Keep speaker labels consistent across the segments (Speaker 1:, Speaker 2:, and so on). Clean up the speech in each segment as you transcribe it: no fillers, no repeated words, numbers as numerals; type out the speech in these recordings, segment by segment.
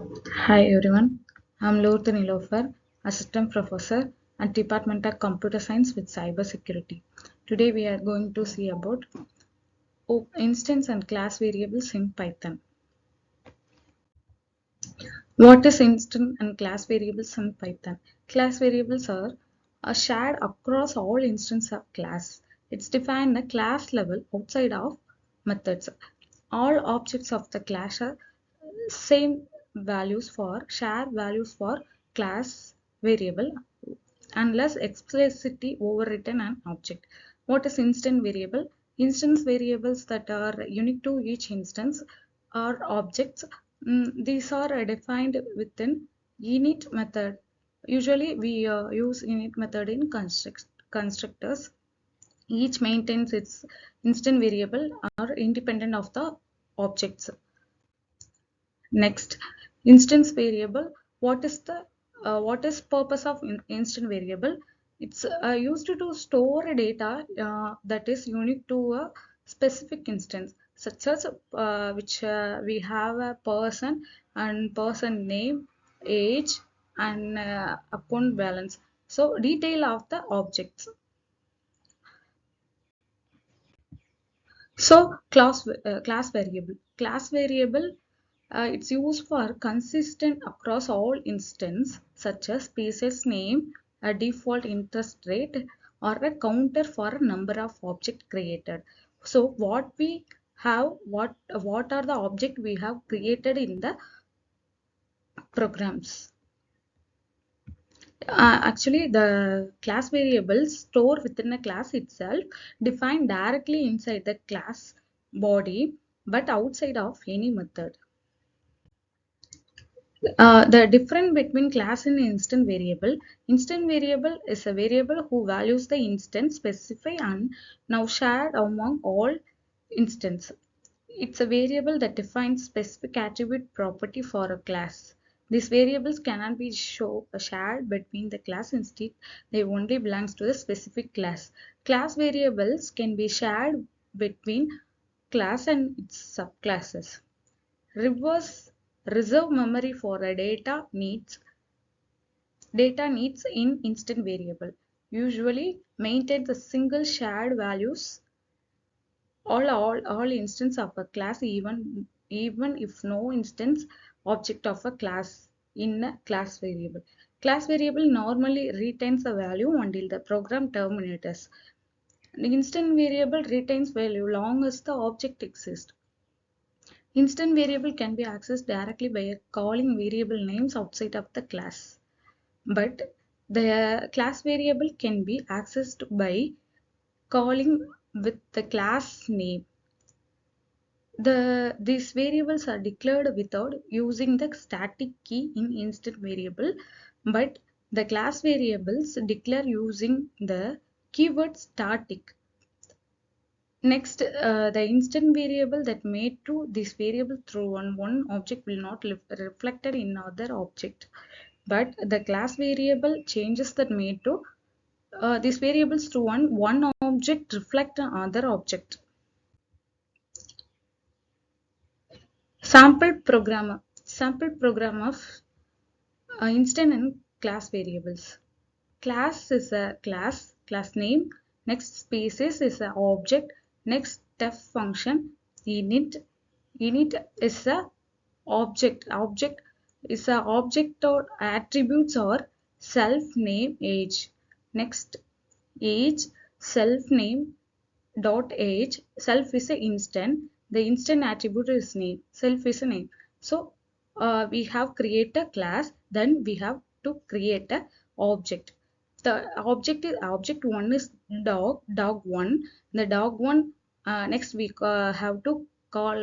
Speaker 1: Hi everyone, I'm Lurdhu Nilofer, Assistant Professor at Department of Computer Science with Cyber Security. Today we are going to see about instance and class variables in Python. What is instance and class variables in Python? Class variables are shared across all instances of class. It's defined at class level outside of methods. All objects of the class are same values for shared values for class variable unless explicitly overwritten an object. What is instant variable? Instance variables that are unique to each instance are objects. These are defined within init method. Usually we use init method in constructors. Each maintains its instant variable are independent of the objects. Next, instance variable. What is purpose of instant variable? It's used to store data that is unique to a specific instance, such as which we have a person and person name, age, and account balance. So detail of the objects. So class variable, it's used for consistent across all instances such as species name, a default interest rate, or a counter for a number of objects created. So what are the object we have created in the programs? Actually, the class variables stored within a class itself, defined directly inside the class body, but outside of any method. The difference between class and instant variable. Instant variable is a variable who values the instance specified and now shared among all instances. It's a variable that defines specific attribute property for a class. These variables cannot be shared between the class. Instead, they only belongs to the specific class. Class variables can be shared between class and its subclasses. Reverse reserve memory for a data needs in instant variable. Usually maintain the single shared values all instance of a class, even if no instance object of a class in a class variable. Class variable normally retains a value until the program terminates. The instant variable retains value long as the object exists. Instant variable can be accessed directly by calling variable names outside of the class, but the class variable can be accessed by calling with the class name. These variables are declared without using the static key in instant variable, but the class variables declare using the keyword static. Next, the instant variable that made to this variable through one object will not reflected in other object, but the class variable changes that made to these variables to one object reflect another object. Sample program of instant and class variables. Class is a class name. Next, species is an object. Next, def function. Init is a object is a object or attributes or self name age. Next, age self name dot age. Self is a instant. The instant attribute is name. Self is a name. So we have create a class, then we have to create a object. The object one is dog one. The dog one, next we have to call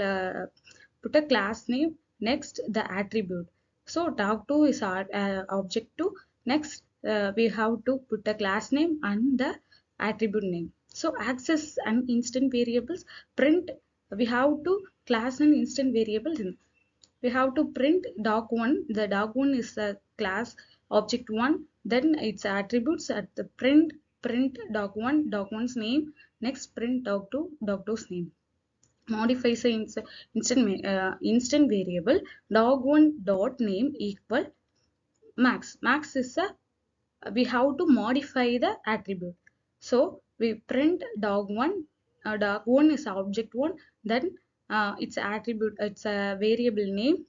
Speaker 1: put a class name. Next the attribute. So dog 2 is our object 2. Next we have to put a class name and the attribute name. So access and instant variables print. We have to class and instant variables. We have to print dog1. The dog1 is a class object1, then its attributes at the print dog1, dog1's name. Next print dog2, dog2's name. modifies the instant variable dog1 dot name equal max. Max is a, we have to modify the attribute. So we print dog1, dog1 is object1, then its attribute, it's a variable name.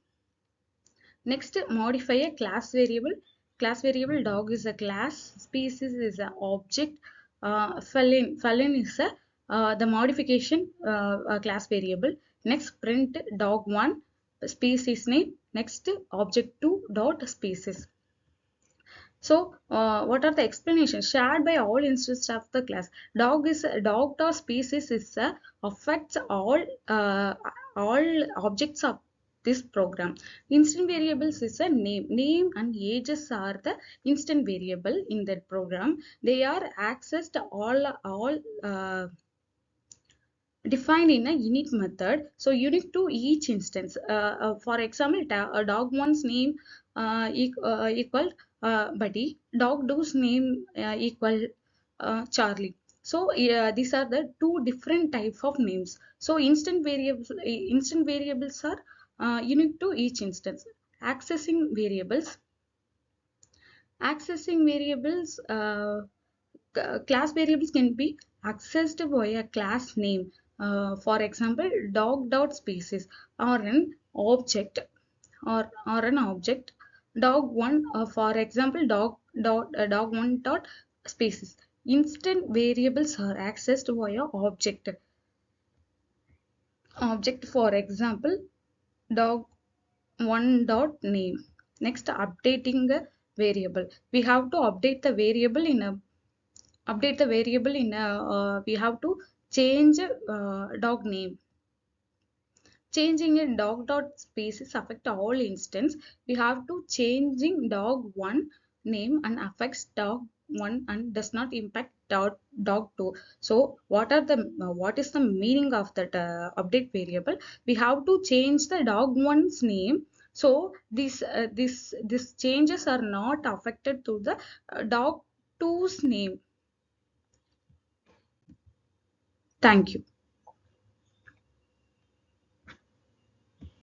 Speaker 1: Next, modify a class variable. Class variable dog is a class, species is an object, felon is a the modification class variable. Next, print dog1 species name. Next, object2 dot species. So, what are the explanations shared by all instances of the class? Dog is dog dot species is affects all objects of this program. Instant variables is a name. Name and ages are the instant variable in that program. They are accessed all defined in a unique method. So unique to each instance. For example, a dog one's name equal Buddy. Dog two's name equal Charlie. So these are the two different type of names. So instant variables are unique to each instance. Accessing variables. Accessing variables. Class variables can be accessed by a class name. For example, dog dot species or an object or an object. Dog one, for example, dog one dot species. Instant variables are accessed via object. For example, dog one dot name. Next, updating a variable. We have to update the variable in a we have to change dog name. Changing a dog dot species affect all instance. We have to changing dog one name and affects dog one and does not impact dog two. So what is the meaning of that update variable? We have to change the dog one's name. So these changes are not affected to the dog two's name. Thank you.